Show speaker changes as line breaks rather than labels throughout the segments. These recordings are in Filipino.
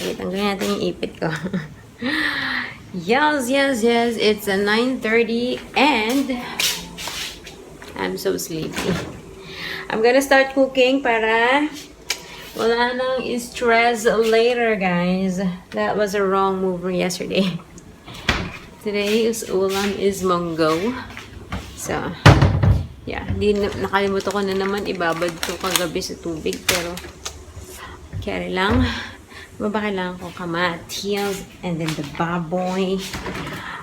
Wait, tanggalin natin yung ipit ko. Yes, yes, yes. It's a 9:30 and I'm so sleepy. I'm gonna start cooking para wala nang stress later, guys. That was a wrong move yesterday. Today's ulam is mango. So, yeah. Nakalimutan ko na naman ibabad ko kagabi sa tubig. Pero, carry lang. Kailangan ko kamatis and then the baboy.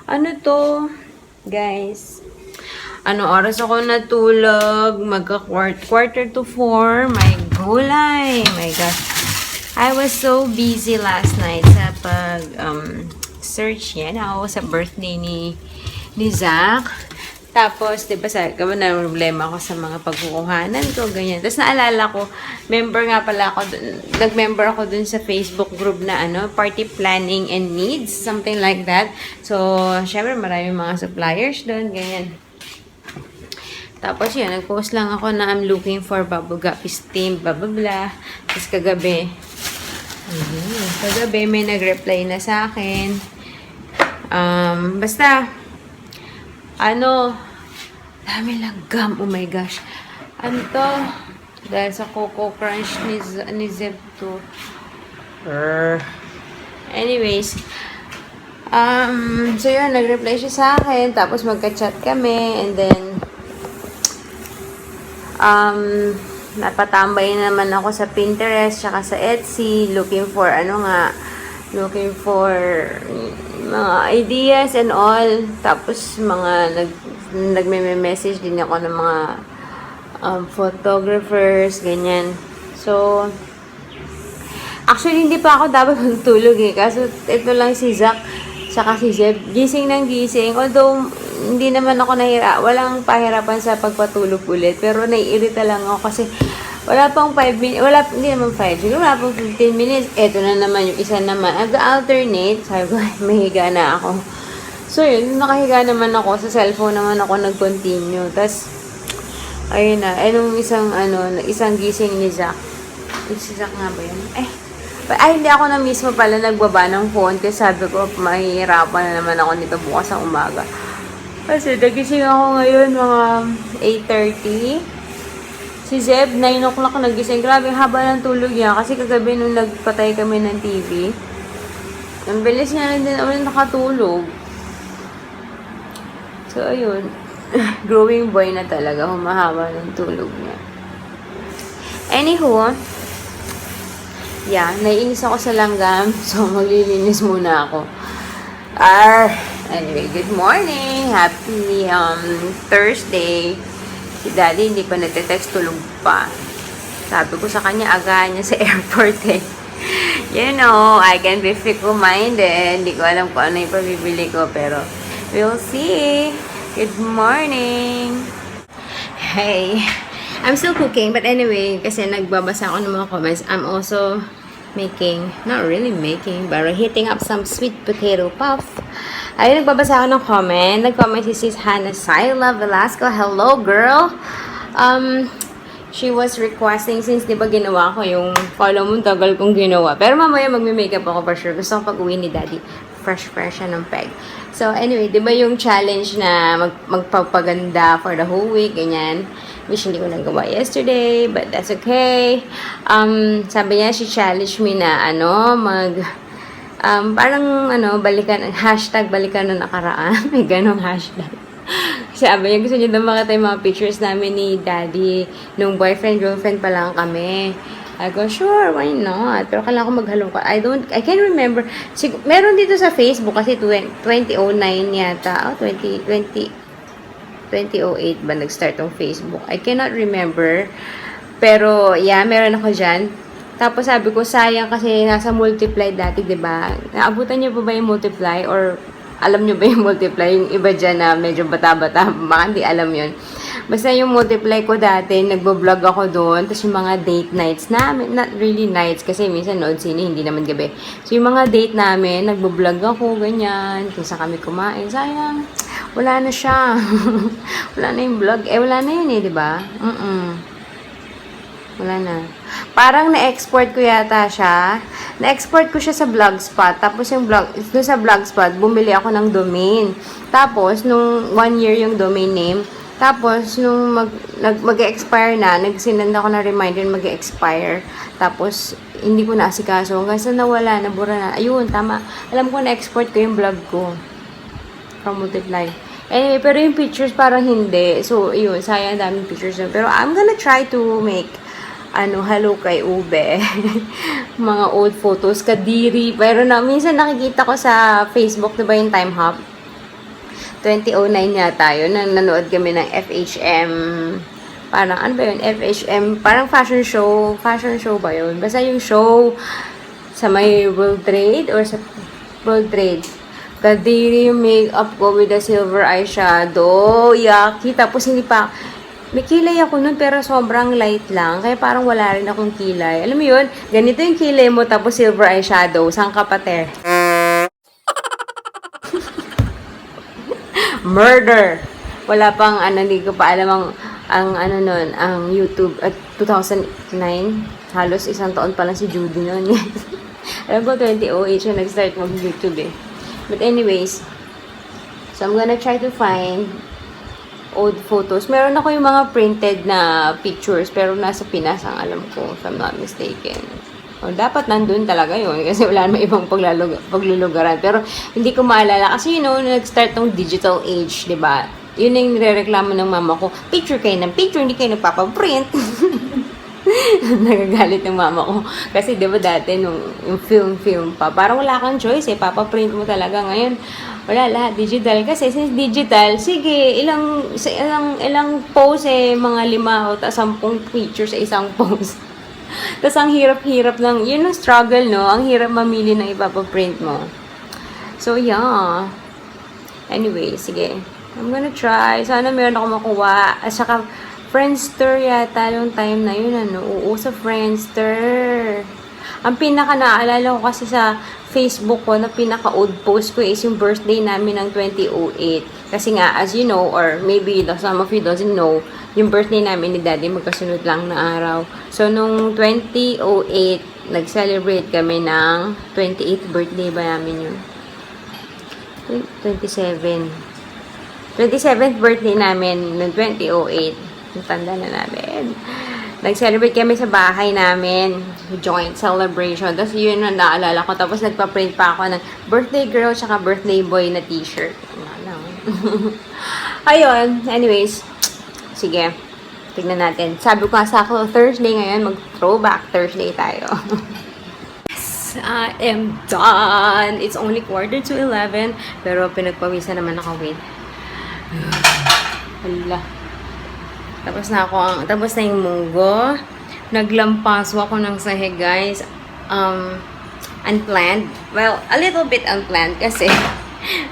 Ano to, guys? Ano oras ako natulog? Quarter to 4. My gulay. My gosh. I was so busy last night sa search yan. Ako sa birthday ni Zach. Tapos, di ba, sabi ko na problema ako sa mga pagkukuhanan ko, ganyan. Tapos, naalala ko, nag-member ako dun sa Facebook group na, Party Planning and Needs, something like that. So, syempre, maraming mga suppliers dun, ganyan. Tapos, yun, nag-post lang ako na I'm looking for bubble guppi steam, blah, blah, blah. Tapos, kagabi, may nag-reply na sa akin. Dami lang gum. Oh my gosh. Ano to? Dahil sa Coco Crunch ni Zeb to. Anyways. So yun, nag-reply siya sa akin. Tapos magka-chat kami. And then, napatambay naman ako sa Pinterest, tsaka sa Etsy. Looking for mga ideas and all. Tapos nagme-message din ako ng mga photographers, ganyan. So, actually, hindi pa ako dapat magtulog Kaso, ito lang si Zach, saka si Zeb, gising ng gising. Although, hindi naman ako walang pahirapan sa pagpatulog ulit. Pero, naiirita lang ako kasi wala pang 5 minutes, hindi naman 5, siguro wala pang 15 minutes. Eto na naman yung isa naman. Nag-alternate. Sabi ko, mahiga na ako. So, yun, nakahiga naman ako. Sa cellphone naman ako nag-continue. Tapos, ayun na. Nung isang gising ni Zach. Si Zach nga ba yun? Hindi ako na mismo pala nagbaba ng phone. Kasi sabi ko, mahihirapan na naman ako nito bukas ang umaga. Kasi, nagising ako ngayon, mga 8:30. Si Zeb, 9 o'clock nagising. Grabe, haba ng tulog niya. Kasi kagabi nung nagpatay kami ng TV, ang bilis niya na din nakatulog. So, ayun. Growing boy na talaga. Humahaba ng tulog niya. Anywho, yeah, naiinis ako sa langgam. So, maglilinis muna ako. Anyway, good morning. Happy Thursday. Si Daddy hindi pa nagte-text, tulog pa. Sabi ko sa kanya, agahan niya sa airport You know, I can be fickle-minded. Hindi ko alam kung ano yung pabibili ko, pero we'll see. Good morning. Hey, I'm still cooking, but anyway, kasi nagbabasa ako ng mga comments. I'm also not really making, but heating up some sweet potato puff. Ay, nagbabasa ako ng comment. Nag-comment si Sis Hannah Saila Velasco. Hello, girl. She was requesting, since di ba ginawa ko yung follow mo, tagal kong ginawa. Pero mamaya magme-makeup ako for sure. Gusto ko pag-uwi ni Daddy, fresh siya ng peg. So, anyway, di ba yung challenge na magpapaganda for the whole week, ganyan. Which hindi ko nagawa yesterday, but that's okay. Sabi niya, she challenged me na, balikan, hashtag balikan na nakaraan. May ganong hashtag. Sabi niya, gusto niya daw makita yung mga pictures namin ni Daddy nung boyfriend-girlfriend pa lang kami. I go, sure, why not? Pero kailangan ko maghalong ko. I can't remember. Meron dito sa Facebook kasi 2009 yata. 2008 ba nag-start ang Facebook? I cannot remember. Pero, yeah, meron ako dyan. Tapos sabi ko, sayang kasi nasa multiply dati, diba? Naabutan niyo pa ba yung multiply? Or alam niyo ba yung multiply? Yung iba dyan na medyo bata-bata, baka hindi alam yun. Basta yung multiply ko dati, nagbo-vlog ako doon. Tapos yung mga date nights namin, not really nights, kasi minsan nood sini, hindi naman gabi. So yung mga date namin, nagbo-vlog ako, ganyan. Kung saan kami kumain. Sayang, wala na siya. Wala na yung vlog. Wala na yun diba? Wala na. Parang na-export ko yata siya. Na-export ko siya sa Blogspot. Tapos doon sa Blogspot, bumili ako ng domain. Tapos, nung 1 year yung domain name. Tapos, nung mag-expire na, nagsinend ako na reminder mag-expire. Tapos, hindi ko naasikaso. Hanggang sa nawala, nabura na. Ayun, tama. Alam ko na-export ko yung blog ko. From Multiply. Anyway, pero yung pictures parang hindi. So, yun, sayang daming pictures na. Pero I'm gonna try to make hello kay Ube. Mga old photos, kadiri. Pero minsan nakikita ko sa Facebook, diba yung Time Hop? 2009 yata yun, nanood kami ng FHM. Parang, ano ba yun? FHM, parang fashion show. Fashion show ba yun? Basta yung show sa may World Trade or sa World Trade. Kadiri yung makeup ko with the silver eyeshadow. Yaki. Tapos hindi pa, may kilay ako nun, pero sobrang light lang. Kaya parang wala rin akong kilay. Alam mo yun? Ganito yung kilay mo, tapos silver eyeshadow. Saan ka pate? Murder! Wala pang, hindi ko pa alam ang YouTube at 2009. Halos isang taon pa lang si Judy nun. Alam ko, 2008 siya nag-start mag-YouTube eh. But anyways, so I'm gonna try to find old photos. Meron ako yung mga printed na pictures, pero nasa Pinas ang alam ko, if I'm not mistaken. O, dapat nandun talaga yun, kasi wala naman ibang paglulugaran. Pero, hindi ko maalala. Kasi, nag-start tong digital age, di ba? Yun yung nire-reklamo ng mama ko. Picture kayo ng picture, hindi kayo nagpapaprint. Nagagalit ng mama ko. Kasi, di ba dati, yung film pa, parang wala kang choice eh. Papaprint mo talaga. Ngayon, wala lahat digital. Kasi since digital, sige, ilang post eh, mga 5 o 10 pictures sa isang post. Tapos ang hirap-hirap lang, yun ang struggle, no? Ang hirap mamili ng ipapaprint mo. So, yeah. Anyway, sige. I'm gonna try. Sana meron ako makuha. At saka, Friendster yata yung time na yun, Oo, sa Friendster. Ang pinaka-naalala ko kasi sa Facebook ko na pinaka-old post ko is yung birthday namin ng 2008. Kasi nga, as you know, or maybe some of you doesn't know, yung birthday namin ni Daddy magkasunod lang na araw. So, nung 2008, nag-celebrate kami ng 28th birthday ba namin yun? 27th birthday namin noong 2008. Tanda na namin. Nag-celebrate kami sa bahay namin. Joint celebration. Tapos yun ang naalala ko. Tapos nagpa-print pa ako ng birthday girl tsaka birthday boy na t-shirt. Ayun. Anyways. Sige. Tignan natin. Sabi ko nga sa ako, Thursday ngayon, mag-throwback Thursday tayo. Yes, I am done. It's only 11:45. Pero pinagpawisan naman ako. Wait. Hala. Tapos na yung munggo. Naglampaso ako ng sahig, guys. Unplanned. Well, a little bit unplanned kasi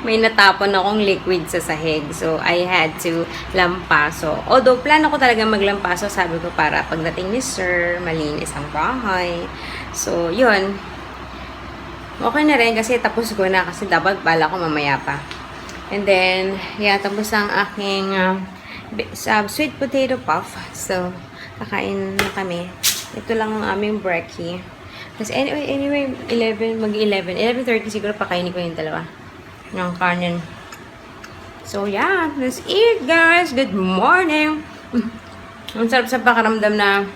may natapon akong liquid sa sahig. So, I had to lampaso. Although, plano ko talaga maglampaso, sabi ko, para pagdating ni Sir, malinis ang bahay. So, yun. Okay na rin kasi tapos ko na kasi dapat bala ko mamaya pa. And then, yeah, tapos ang aking sweet potato puff. So, kakain na kami. Ito lang ang aming brekkie. Kasi anyway, 11:30 siguro pakainin ko yung dalawa. Ng kanin. So, yeah. Let's eat, guys. Good morning. Ang sarap sa pakaramdam na,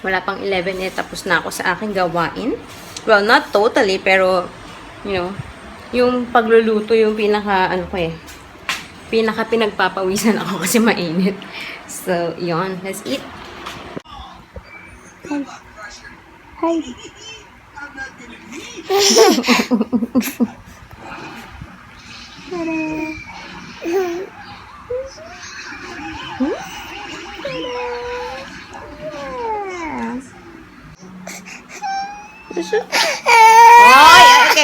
wala pang 11 tapos na ako sa aking gawain. Well, not totally, pero, yung pagluluto yung pinaka pinagpapawisan ako kasi mainit. So, yon. Let's eat. Hi.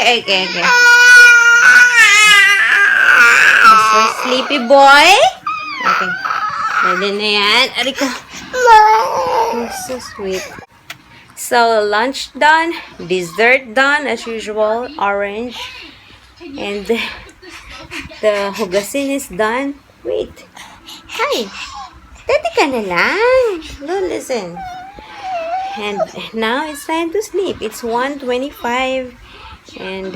Okay. So, sleepy boy. Okay. Pwede na yan. Ariko. So sweet. So, lunch done. Dessert done. As usual. Orange. And the hugasin is done. Wait. Hi. Tete ka na lang. Don't listen. And now it's time to sleep. It's 1:25 and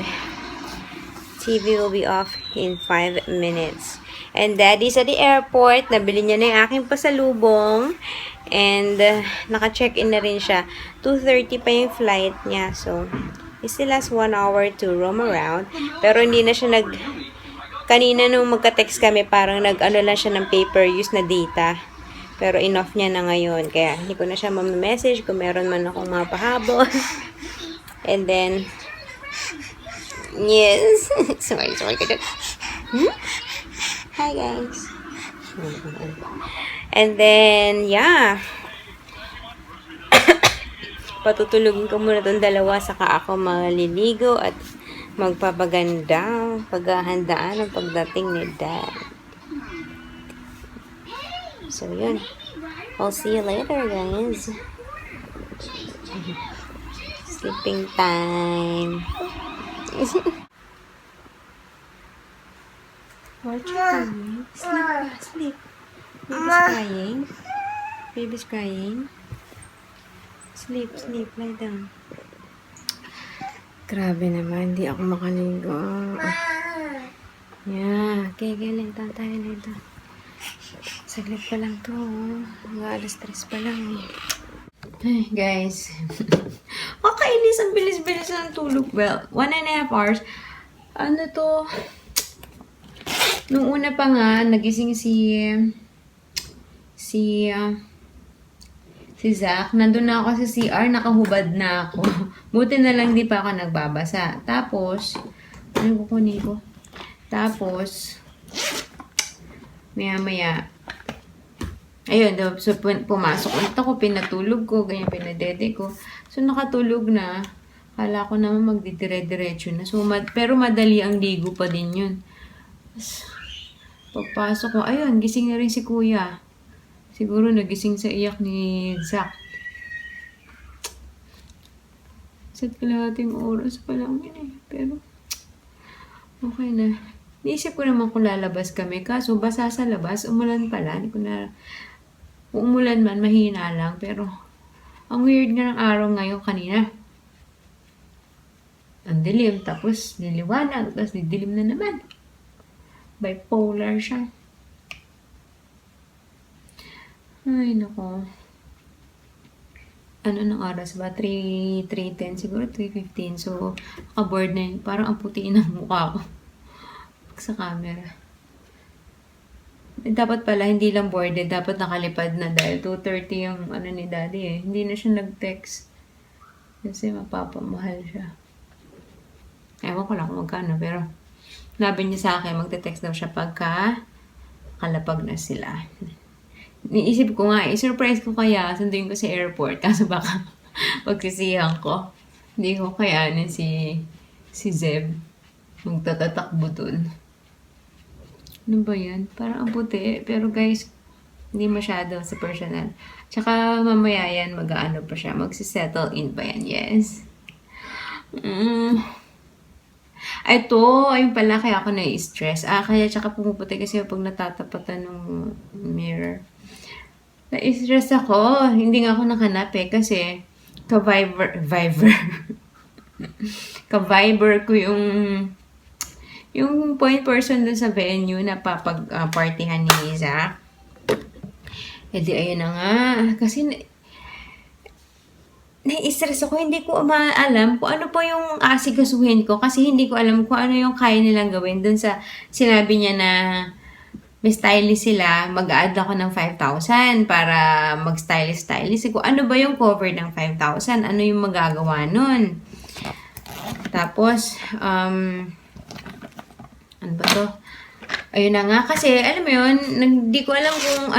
TV will be off in 5 minutes. And Daddy's at the airport. Nabili niya na yung aking pasalubong. And naka-check-in na rin siya. 2:30 pa yung flight niya. So, he still has 1 hour to roam around. Pero hindi na siya kanina nung magka-text kami, parang nag-ano lang siya ng pay-per-use na data. Pero enough niya na ngayon. Kaya hindi ko na siya mamamessage kung meron man akong mapahabol. And then, yes. sorry ko dyan. Hi guys. And then, yeah. Patutulugin ko muna itong dalawa, saka ako maliligo at magpapaganda, paghahandaan ang pagdating ni Dad. So, yun. I'll see you later, guys. Sleeping time. What you doing? Sleep. Baby's crying. Baby's crying. Sleep, lie down. Grabe naman, hindi ako makaligo. Yeah, okay, lito tayo nito. Saglit pa lang to. Alas 3 pa lang eh. Ay, guys. Kakainis, ang bilis-bilis ng tulog. Well, 1.5 hours. Ano to? Nung una pa nga, nagising si Zach, nandun na ako sa CR, nakahubad na ako. Buti na lang di pa ako nagbabasa. Tapos, ano kukunin ko? Tapos, maya-maya, ayun, so pumasok ulit ako, pinatulog ko, ganyan pinadede ko. So, nakatulog na. Kala ko naman magdidire-diretso na. So, pero madali ang ligo pa din yun. Pagpasok ko, ayun, gising na rin si Kuya. Siguro nagising sa iyak ni Zach. Sa kalahating oras pa lang yun eh. Pero, okay na. Naisip ko naman kung lalabas kami. Kaso, basa sa labas, umulan pala. Hindi ko na, kung umulan man, mahina lang. Pero, ang weird nga ng araw ngayon kanina. Ang dilim, tapos niliwanag, tapos didilim na naman. Bipolar siya. Ay, nako. Ano ng oras ba? 3:10 siguro, 3:15. So, naka-board na yun. Parang ang putiin ng mukha ko. Sa camera. Dapat pala, hindi lang boarded. Dapat nakalipad na dahil 2:30 yung ano ni Daddy eh. Hindi na siya nag-text. Kasi mapapamahal siya. Ewan ko lang kung magkano. Pero, sabi niya sa akin, magte-text daw siya pagka kalapag na sila. Niisip ko nga, surprise ko kaya, sunduin ko sa airport. Kaso baka pagsisihan ko. Hindi ko kayanin si Zeb. Magtatatakbo dun. Ano ba yan? Parang ang puti. Pero guys, hindi masyado sa personal. Tsaka mamaya yan, mag-aano pa siya. Magsisettle in pa yan. Yes. Ito, ayun pala, kaya ako na-stress. Kaya tsaka pumuputi kasi pag natatapatan ng mirror. Na-stress ako. Hindi nga ako nakanap eh. Kasi, ka-Viber ko yung point person dun sa venue na partyhan ni Zach. E di, ayun na nga. Kasi, na-stress ako. Hindi ko maalam kung ano pa yung asikasuhin ko. Kasi hindi ko alam kung ano yung kaya nilang gawin. Dun sa sinabi niya na may stylist sila, mag-add ako ng 5,000 para mag-stylist. Kung ano ba yung cover ng 5,000? Ano yung magagawa nun? Tapos, ano ba to? Ayun na nga, kasi, alam mo yun, hindi ko alam kung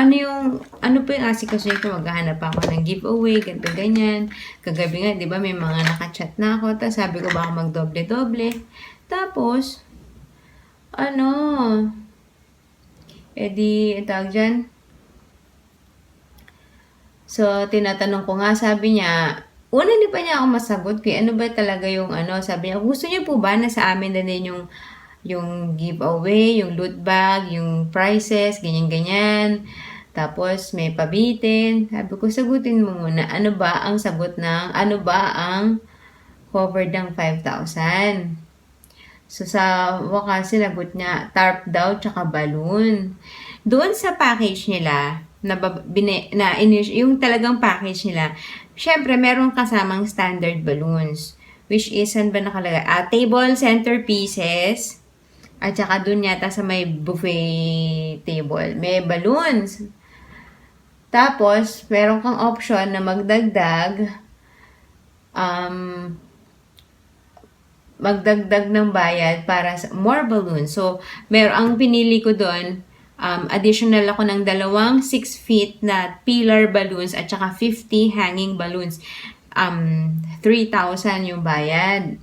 ano pa yung asikasuhin ko. Maghahanap ako ng giveaway, ganito, ganyan. Kagabi nga, di ba, may mga nakachat na ako. Tapos sabi ko, baka magdoble-doble. Tapos, ang tawag dyan. So, tinatanong ko nga, sabi niya, una hindi pa niya ako masagot kaya ano ba talaga yung sabi niya, gusto niyo po ba na sa amin na din yung giveaway, yung loot bag, yung prizes, ganyan-ganyan. Tapos may pabitin. Sabi ko, sagutin mo muna. Ano ba ang covered ng 5,000? So, sa wakas, sinagot niya, tarp daw, tsaka balloon. Doon sa package nila, yung talagang package nila, syempre, meron kasamang standard balloons. Which is, saan ba nakalagay? Table centerpieces. At saka doon yata sa may buffet table, may balloons. Tapos, meron kang option na magdagdag ng bayad para sa more balloons. So, ang pinili ko doon, additional ako ng 6 feet na pillar balloons at saka 50 hanging balloons. 3,000 yung bayad.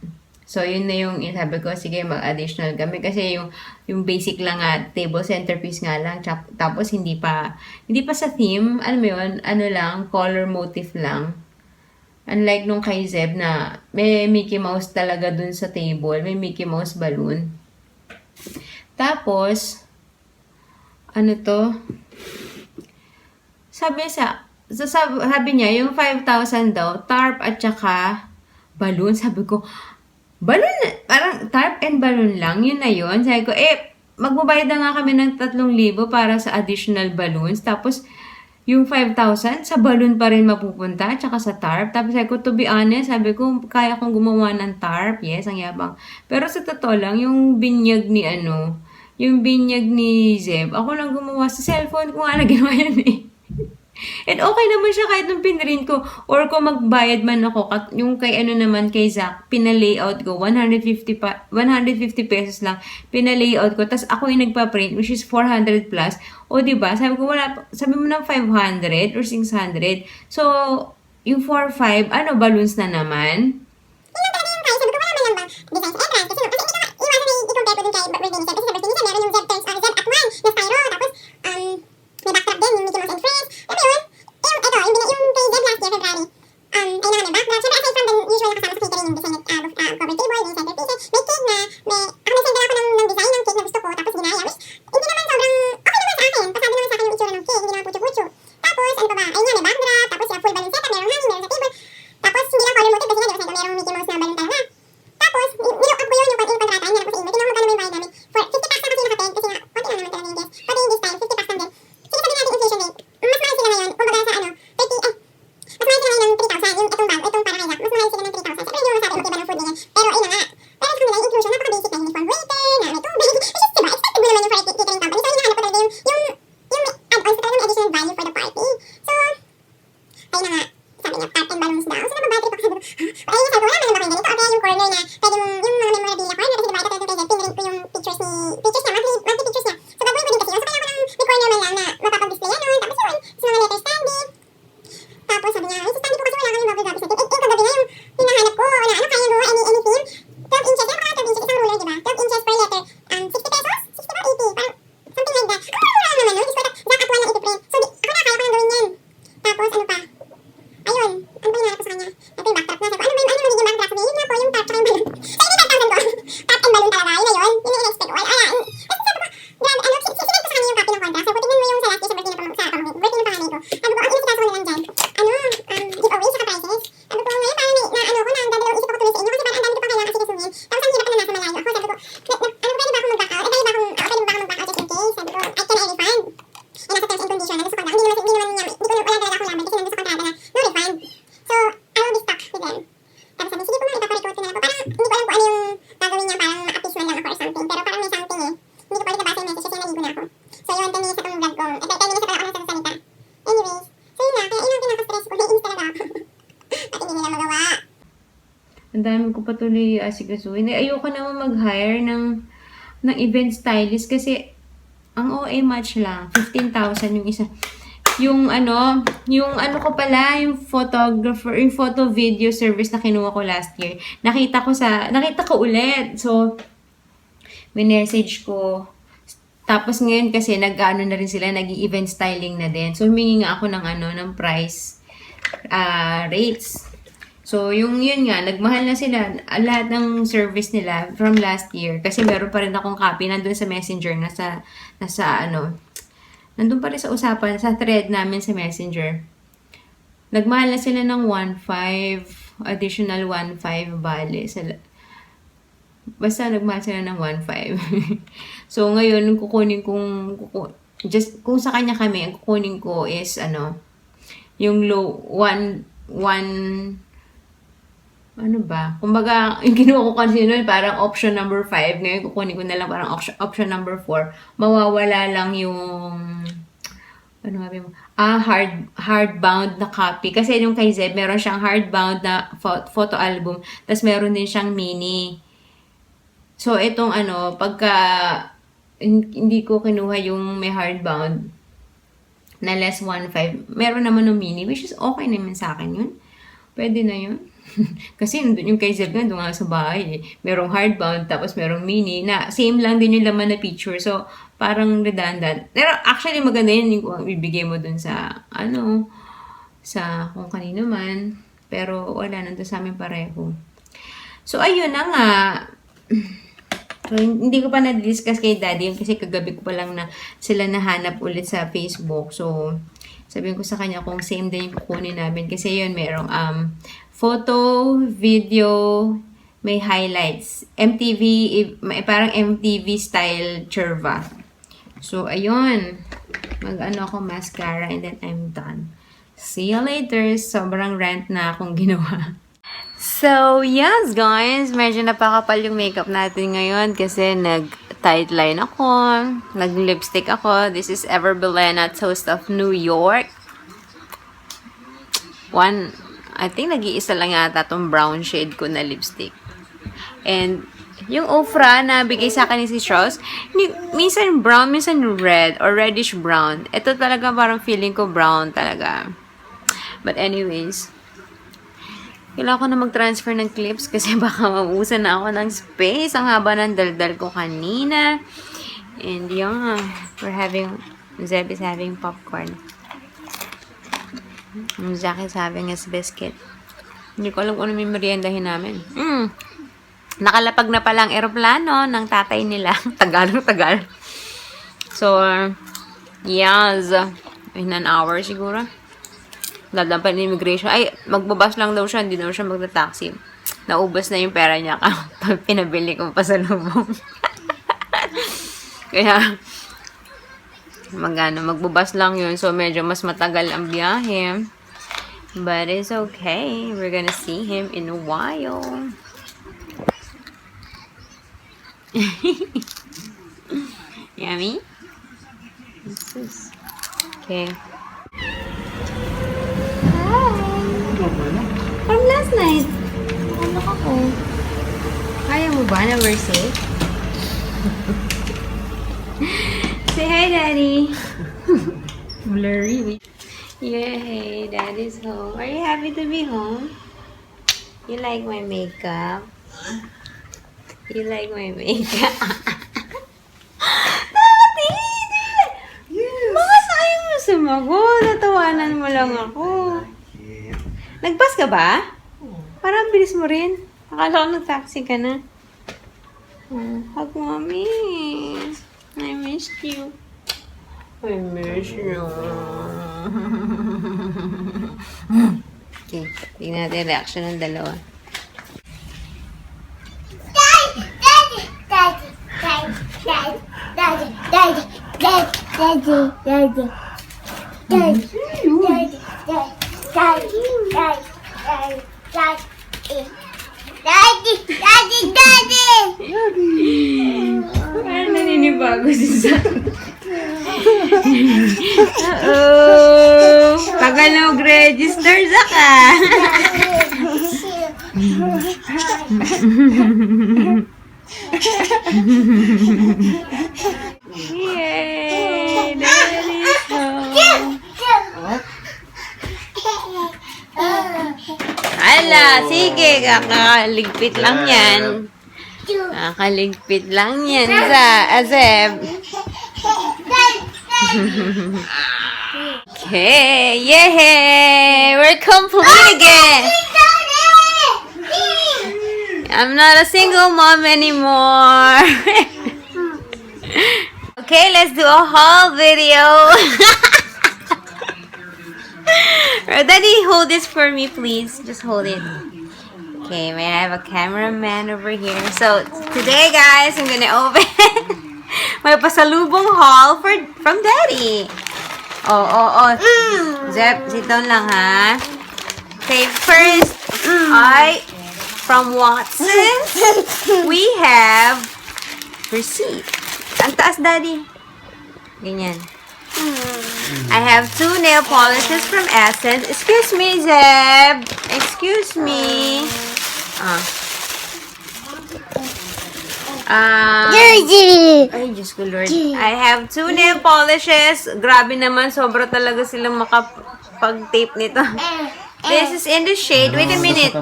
So, yun na yung sabi ko, sige, mag-additional kami. Kasi yung basic lang table centerpiece nga lang. Tapos, hindi pa sa theme. Alam mo yun, color motif lang. Unlike nung kay Zeb na may Mickey Mouse talaga dun sa table. May Mickey Mouse balloon. Tapos, sabi niya, yung 5,000 daw, tarp at saka balloon. Sabi ko, balloon, parang tarp and balloon lang, yun na yun. Sabi ko, magbabayad na nga kami ng 3,000 para sa additional balloons. Tapos, yung 5,000, sa balloon pa rin mapupunta, tsaka sa tarp. Tapos sabi ko, to be honest, sabi ko, kaya kong gumawa ng tarp. Yes, ang yabang. Pero sa totoo lang, yung binyag ni Zeb, ako lang gumawa sa cellphone ko nga na ginawa yan eh. And okay naman siya kahit nung pinrint ko. Or kung magbayad man ako, yung kay Zach, pina-layout ko, 150 pesos lang, pina-layout ko. Tapos ako yung nagpa-print, which is 400 plus. O diba, sabi mo ng 500 or 600. So, yung 4-5, balloons na naman?
Yun lang talaga yung price. Sabi ko, wala man lang bang design sa entrance. Kasi hindi ko iwasan na i-compare ko dun kay birthday ni Zeb. Kasi sa birthday ni Zeb, meron yung Zeb Turns on Zeb at 1 na styro. Tapos, may backdrop din, yung Mickey Mouse and Friends. Alam mo yun? Yung kay Zeb last year, February. Kailangan may backdrop. Siyempre, aside from the usual na kasama sa catering, yung design cover table, yung centerpieces, may cake na, ako nag-send ako ng design ng cake na gusto ko, tapos ginaya. Which, hindi naman sobrang, okay naman sa akin. Pasabi naman sa akin yung itsura ng cake, hindi naman putyo-putyo. Tapos, ano pa ba? Ayun nga, may backdrop, tapos yung full balloon setup, merong hanging, meron sa table. Tapos, hindi lang color motif, kasi nga, diba, merong Mickey Mouse na balloon talaga. Tapos, nilook up ko yun, yung kontrata, hindi na po sa email. Tinawag magkano may bayad namin. For 50 packs na kasi nakapeg, kasi nga, konti lang naman talaga yung guest. Pati yung this time, 50 packs lang din. Sige, sabihin natin inflation rate. Mas mahal sila ngayon, kumbaga sa mas mahal sila ngayon ng 3,000, yung itong para kay Zach, mas mahal sila ng 3,000. Siyempre, hindi mo masabi, okay ba ng food ganyan. Pero, ayun na nga. Pero sa kanila, yung inclusion, napaka-basic na uniform waiter, na may tubig, which is, diba, expected mo naman yung for a catering company. So, hinahanap ko talaga yung add-ons talaga ng additional value for the party. So, ayun na nga. Sabi niya, tarp and balloons daw. So, nababattery pa kasi sabi ko, ayun nga, sabi ko, wala man lang ba kayo ganito? Okay, yung corner na, pwede mong, yung mga memorabilia corner, kasi diba, ito kay Zeb, pinrint ko yung pictures niya, monthly pictures niya. So, gagawin ko din kasi yun. So, kaya ko lang, may corner man lang na mapapag-display yan nun. Tapos yun, sa mga letter standing. Tapos sabi niya, sa standing po kasi wala kami bubble guppies natin. Ito kagabi nga yung hinahanap ko, na kaya gawa, any theme. 12 inches, yan mga 12 inches, isang ruler, diba? 12 inches per letter. 60 pesos? 60 ba? 80? Parang, something like that. Ang mura naman nun, Zach at 1 ang ito-print. So, ako na, kaya ko lang gawin yan. Tapos, ano pa? Ayun, ano ba hinahanap ko sa kanya? Ito yung backdrop na. Sabi ko, ano magiging backdrop? Sabi, yun nga po, yung tarp tsaka yung balloon. So, yun yung 5,000 ko. Tarp and balloon talaga, yun na yun. Yun yung in-expect ko. Kasi sabi ko, grabe, sinend ko sa kanya yung copy ng contract. Sabi ko, tignan mo yung sa last year sa birthday ng panganay ko. Sabi ko, ang inisikaso ko na lang dyan. Giveaway sa prizes. Sabi ko, ngayon parang nagdadalawang isip ako tuloy sa inyo kasi parang ang dami ko pang kailangan asikasuhin. Tapos ang hirap na nasa malayo ako. Sabi ko, pwede ba akong mag-back out? Pwede ba akong mag-back out just in case? Sabi ko, I can refund. Nasa terms and condition, nandun sa contract. Hindi wala talaga akong laban kasi nandun sa kontrata na no refund. So, I will be stuck with them. Tapos sabi, sige po nga, ipaparecord ko na lang po. Parang hindi ko alam kung ano yung gagawin niya, parang ma-appease man lang ako or something. Pero parang may something eh. Hindi ko pa ulit nabasa yung message kasi naligo na ako. So yun, 10 minutes na itong vlog ko. 10 minutes na pala ako nagsasalita. Anyways, so yun na, kaya yun ang pinaka-stress ko. Naiinis talaga ako. At hindi nila magawa.
Ang dami ko patuloy asikasuhin. Ayoko naman mag-hire ng event stylist kasi ang OA match lang. 15,000 yung isa. Yung ano ko pala, yung photographer, yung photo video service na kinuha ko last year. Nakita ko ulit. So, message ko. Tapos ngayon kasi nag-ano na rin sila, nag-event styling na din. So, humingi nga ako ng price rates. So, yun nga, nagmahal na sila. Lahat ng service nila from last year. Kasi meron pa rin akong copy nandun sa messenger, nasa nandun pa rin sa usapan, sa thread namin sa Messenger. Nagmahal na sila ng 1.5, additional 1.5 bale. Basta nagmahal sila ng 1.5. So, ngayon, kung sa kanya kami, ang kukunin ko is, yung low, ano ba? Kumbaga, yung kinuha ko kasi nun, parang option number 5. Ngayon, kukunin ko na lang parang option number 4. Mawawala lang yung, hardbound na copy. Kasi yung kay Zeb, meron siyang hardbound na photo album. Tapos, meron din siyang mini. So, itong pagka hindi ko kinuha yung may hardbound na less 1.5, meron naman ng mini, which is okay naman sa akin yun. Pwede na yun. Kasi yung kay Zeb doon nga sa bahay, merong hardbound, tapos merong mini, na same lang din yung laman na picture. So, parang redundant. Pero actually, maganda yun yung bibigay mo dun sa, sa kung kanino man. Pero wala, nandun sa amin pareho. So, ayun na nga. So, hindi ko pa na-discuss kay Daddy yun kasi kagabi ko pa lang na sila nahanap ulit sa Facebook. So, sabihin ko sa kanya kung same din yung kukunin namin. Kasi yun, merong photo, video, may highlights. MTV, parang MTV style churva. So, ayun. Ako mascara and then I'm done. See you later. Sobrang rant na akong ginawa. So, yes guys, medyo napakapal yung makeup natin ngayon kasi nag-tight line ako, nag-lipstick ako. This is Ever Belena, Toast of New York. I think nag-iisa lang yata tong brown shade ko na lipstick. And yung Ofra na bigay sa akin ni si Charles, minsan brown, minsan red or reddish brown. Ito talaga parang feeling ko brown talaga. But anyways, kailangan ko na mag-transfer ng clips kasi baka maubusan na ako ng space. Ang haba ng daldal ko kanina. And yeah, Zeb is having popcorn. Jack is having his biscuit. Hindi ko alam kung ano may meriendahin namin. Nakalapag na palang eroplano ng tatay nila. Tagal. So, yes. In an hour siguro. Lalaban ng immigration. Ay, magbabas lang daw siya. Hindi daw siya magta-taxi. Naubos na yung pera niya kapag pinabili ko pa sa lubong. Kaya, magbabas lang yun. So, medyo mas matagal ang biyahe. But it's okay. We're gonna see him in a while. Yummy? Okay. From last night. Ano ako? Kaya mo ba na we're safe? Say hi, Daddy. Blurry. Yay, Daddy's home. Are you happy to be home? You like my makeup? You like my makeup? Yes. Bakit ayaw mo sumagot? Natawanan mo lang ako. Nag-bus ka ba? Parang bilis mo rin. Akala ko nag-taxi ka na. Hug mommy. I missed you. I miss you. Okay, tingnan natin reaction ng dalawa. Parang naninibago si Sam. Uh-oh. Tagal na mag-register ka. Yay! Daddy's home. Ala, sige, kakaligpit lang yan. Kakaligpit lang yan sa Azeb. Okay, yay! We're complete again! I'm not a single mom anymore. Okay, let's do a haul video. Daddy, hold this for me, please. Just hold it. Okay, may I have a cameraman over here. So, today, guys, I'm gonna open may pasalubong haul from Daddy. Oh. Zep, sit down lang, ha? Okay, first, from Watson's, we have receipt. Ang taas, Daddy. Ganyan. I have 2 nail polishes from Essence. Excuse me, Zeb. Excuse me. Ay, Diyos ko, Lord. I have 2 nail polishes. Grabe naman, sobra talaga silang makapag-tape nito. This is in the shade. Wait a minute.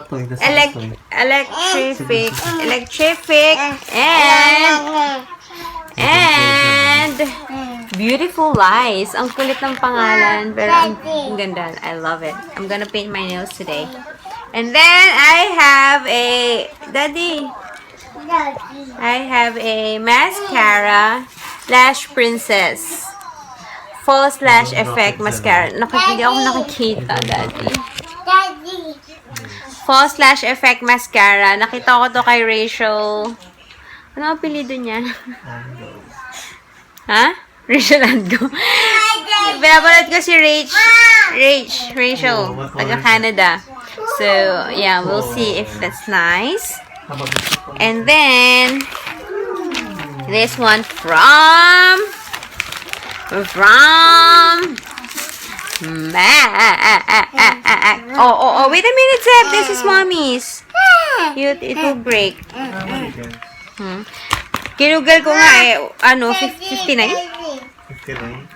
Electrific, and Beautiful Lies. Ang kulit ng pangalan, pero ang ganda. I love it. I'm gonna paint my nails today. And then I have a mascara Lash Princess False Lash Effect Mascara. Hindi ako nakikita, Daddy. False Lash Effect Mascara. Nakita ko to kay Rachel. Ano ang apelido niya? Ha? Rachel Andgo. Pinapanood ko si Rachel. Taga Canada. So, yeah, we'll see if that's nice. And then, this one from MAC. Oh, wait a minute, Zeb. This is Mommy's. It will break. Kinugal ko nga 59?
59?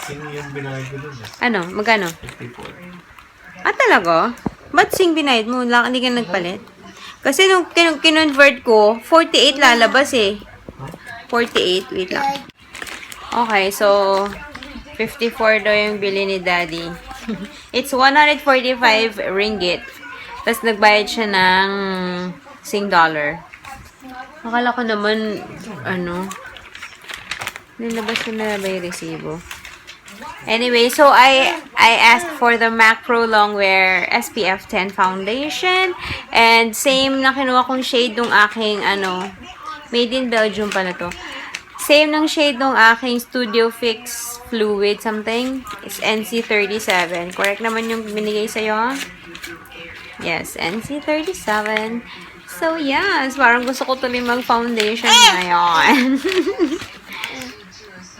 Sino yung binayad ko dun?
Magkano?
54.
Talaga? Ba't sing binayad mo? Hindi ka nagpalit? Kasi nung kinonvert ko, 48 lalabas eh. 48, wait lang. Okay, so 54 daw yung bili ni Daddy. It's 145 ringgit. Tapos nagbayad siya ng $6. Akala ko naman, nilabas ko na ba yung resibo? Anyway, so I asked for the MAC Pro Longwear SPF 10 foundation. And same na kinuha kong shade ng aking, made in Belgium pala to. Same ng shade ng aking Studio Fix Fluid something. It's NC37. Correct naman yung binigay sa'yo? Yes, NC37. So, yes. Parang gusto ko tuloy mag-foundation ngayon.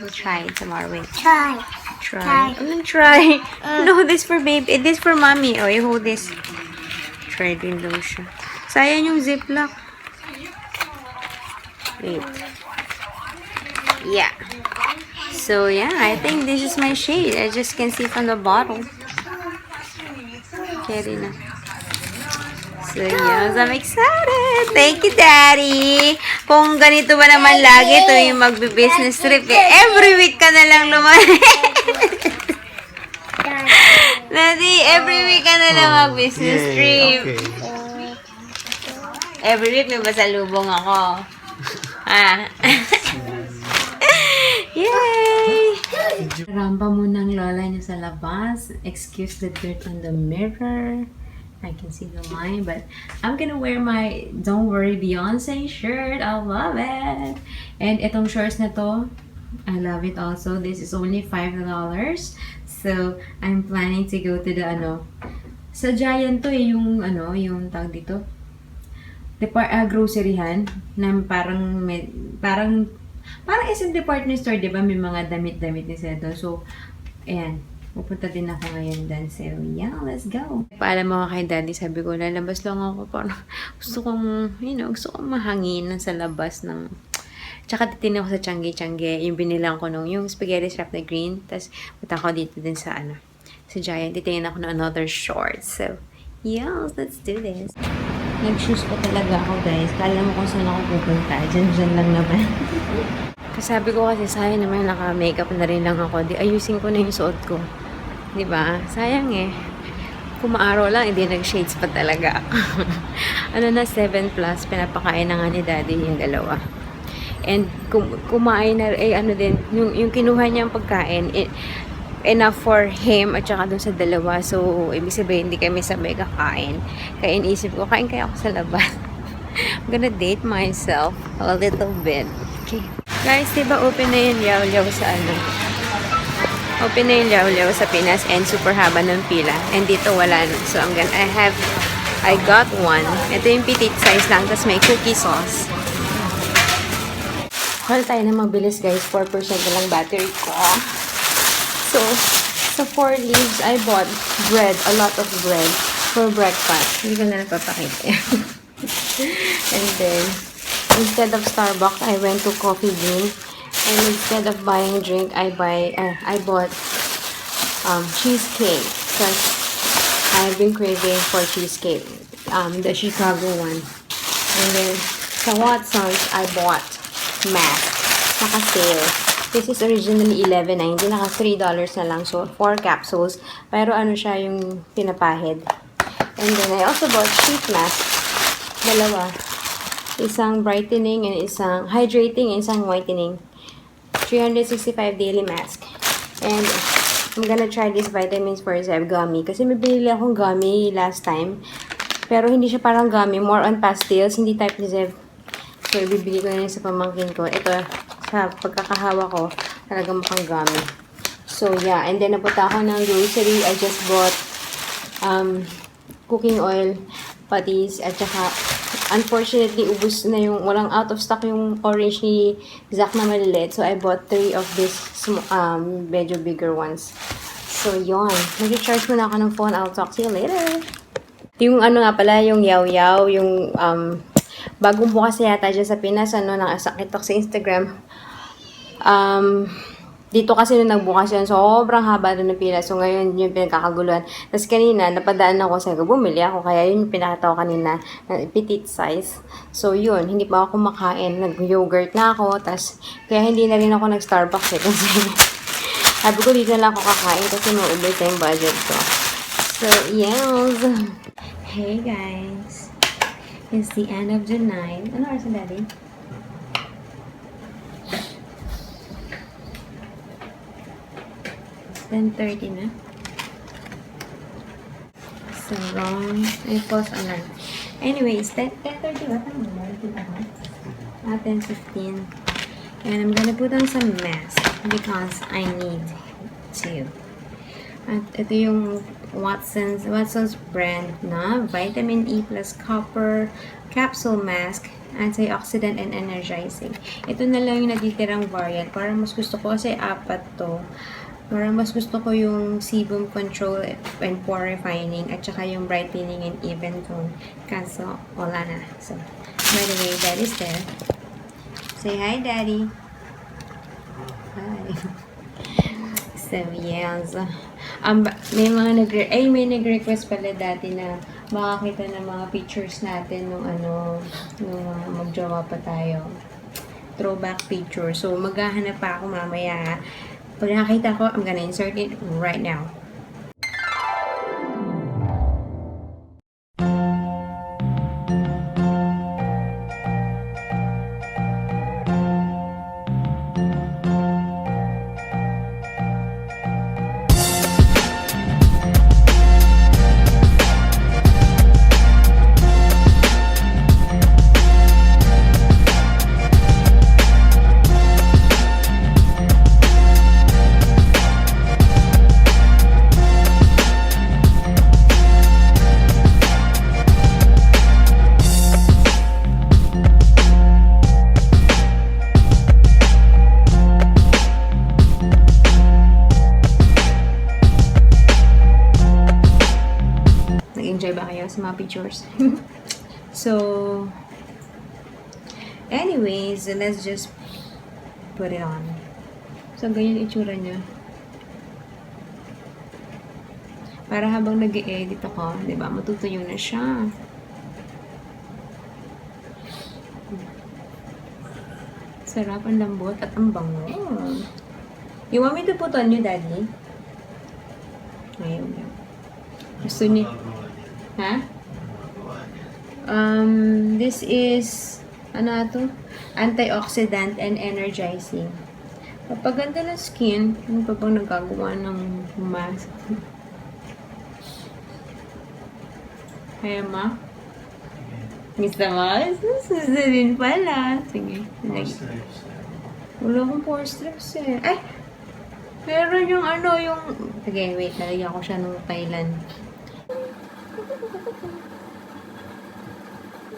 We'll try it tomorrow. Wait. Try. I'm gonna try. No, this for baby. This for mommy. Oh, you hold this. Try din daw siya. Sayang yung ziplock. Wait. Yeah. So, yeah. I think this is my shade. I just can see from the bottle. Carry na. So, yes, I'm excited. Thank you, Daddy. Kung ganito ba naman lagi, ito yung magbe-business trip. Every week ka na lang lumalit. Daddy, every week ka na lang mag-business trip.
Okay.
Every week may pasalubong ako. Yay! Ramba muna ang lola niya sa labas. Excuse the dirt on the mirror. I can see the line, but I'm gonna wear my Don't Worry Beyonce shirt. I love it. And itong shorts na to, I love it also. This is only $5. So, I'm planning to go to the sa Giant to yung yung tawag dito. Groceryhan na parang isang department store, 'di ba? May mga damit-damit ni Seto. So, ayan. Pupunta din ako ngayon dan. So, yeah, let's go. Paalam mo kay Daddy, sabi ko, lalabas lang ako. Parang gusto kong mahangin sa labas ng... Tsaka titin ako sa Changi-Changi. Yung binilang ko yung spaghetti strap na green. Tapos, punta ko dito din sa sa Giant. Titingin ako ng another short. So, yeah, let's do this. Nag-shoes pa talaga ako, guys. Kala mo kung saan ako pupunta. Diyan lang naman. Sabi ko kasi, sayang naman naka-makeup na rin lang ako. Di ayusin ko na yung suot ko. Diba? Sayang eh. Kung maaraw lang, hindi nag-shades pa talaga. 7 plus, pinapakain na nga ni Daddy yung dalawa. And kumain na, ano din, yung kinuha niyang pagkain, enough for him at saka dun sa dalawa. So, ibig sabihin, hindi kami sabay kakain. Kaya inisip ko, kain kaya ako sa labas. I'm gonna date myself a little bit. Okay. Guys, diba open na yung Liao sa ano? Open na yung Liao sa Pinas and super haba ng pila. And dito wala na. So, I got one. Ito yung petite size lang. Tapos may cookie sauce. Call tayo na mabilis guys. 4% na lang battery ko. So, sa 4 leaves, I bought bread. A lot of bread for breakfast. Hindi ko na napapakita. And then, instead of Starbucks, I went to Coffee Bean. And instead of buying drink, I bought cheesecake. Because I've been craving for cheesecake. The Chicago one. And then, sa Watson's, I bought mask. Naka-sale. This is originally $11.90. Naka $3 na lang. So, 4 capsules. Pero ano siya yung pinapahid. And then, I also bought sheet mask. Dalawa. Isang brightening and isang hydrating and isang whitening. 365 daily mask. And I'm gonna try this vitamins for Zev gummy. Kasi may binili akong gummy last time. Pero hindi siya parang gummy. More on pastilles. Hindi type ni Zev. So, ibibigay ko na yun sa pamangkin ko. Ito, sa pagkakahawa ko, talagang mukhang gummy. So, yeah. And then, napunta ako ng grocery. I just bought cooking oil, patties, at saka unfortunately, ubus na yung, walang out of stock yung orange ni Zach na maliliit. So, I bought 3 of these medyo bigger ones. So, yon. Mag-charge muna ako ng phone. I'll talk to you later. Yung ano nga pala, yung yaw-yaw, yung bagong bukas yata dyan sa Pinas, nakasakit ako sa Instagram. Dito kasi nung nagbukas yan, sobrang haba doon ng pila. So, ngayon yung pinagkakaguluhan. Tapos kanina, napadaan ako sa bumili ako. Kaya yun yung pinakita ko kanina, petite size. So, yun. Hindi pa ako kumakain. Nag-yogurt na ako. Tapos, kaya hindi na rin ako nag-Starbucks kasi sabi ko dito na lang ako kakain kasi maubos na yung budget ko. So, yes. Hey, guys. It's the end of the night. Ano oras na, Daddy? It's 10:30 na. So, wrong. I pause alarm. Anyways, 10:30 ba? Tama ba? 10:15. And I'm gonna put on some mask because I need to. At ito yung Watson's brand na Vitamin E plus Copper Capsule Mask, Antioxidant and Energizing. Ito na lang yung natitirang variant. Parang mas gusto ko kasi 4 to. Parang mas gusto ko yung Sebum Control and Pore Refining at saka yung Brightening and Even Tone. Kaso, wala na. So, by the way, Daddy's there. Say hi, Daddy. Hi. So, yes. May nag-request pala dati na makakita ng mga pictures natin nung magjowa pa tayo. Throwback picture. So, maghahanap pa ako mamaya. Pag nakakita ko, I'm gonna insert it right now. Nag-enjoy ba kayo sa mga pictures? So, anyways, let's just put it on. So, ganyan itsura niya. Para habang nag-e-edit ako, diba, matutuyo na siya. Sarap, ang lambot at ang bango. You want me to put on you, Daddy? Ayaw niya. Gusto niya. Ha? This is Ano ito? Antioxidant and energizing. Papaganda ng skin, ano pa bang nagagawa ng mask? Kaya ma? Gusto mo? Susunod pala. Sige.
Monsters.
Wala akong pore strips eh. Ay! Meron yung ano, yung... Sige, wait. Nalagyan ko siya nung Thailand.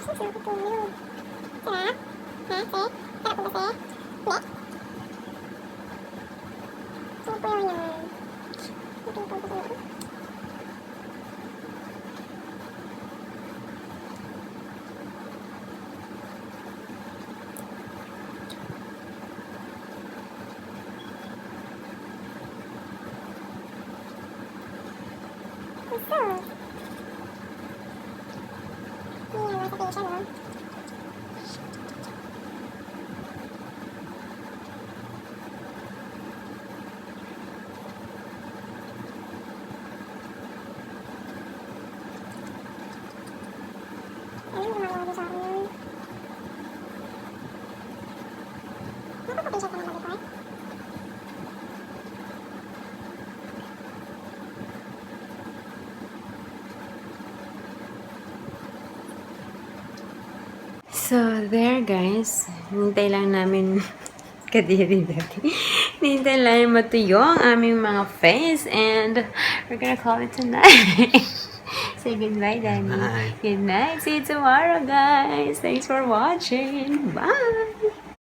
Sarap ito yun. Sarap? Ha? Sarap? Sarap po ba, Sarap? Sarap po yun yan. Ito po ba, Gusto. Yan, nasa tayo siya, no? Ayun, gumagawa din sa akin yun. Nakapapatensya ka na ba before?
So, there guys. Hintay lang namin kadiri dati. Hintay lang matuyo ang aming mga face and we're gonna call it tonight. Say goodbye, Danny.
Good night.
Good night. See you tomorrow, guys. Thanks for watching. Bye.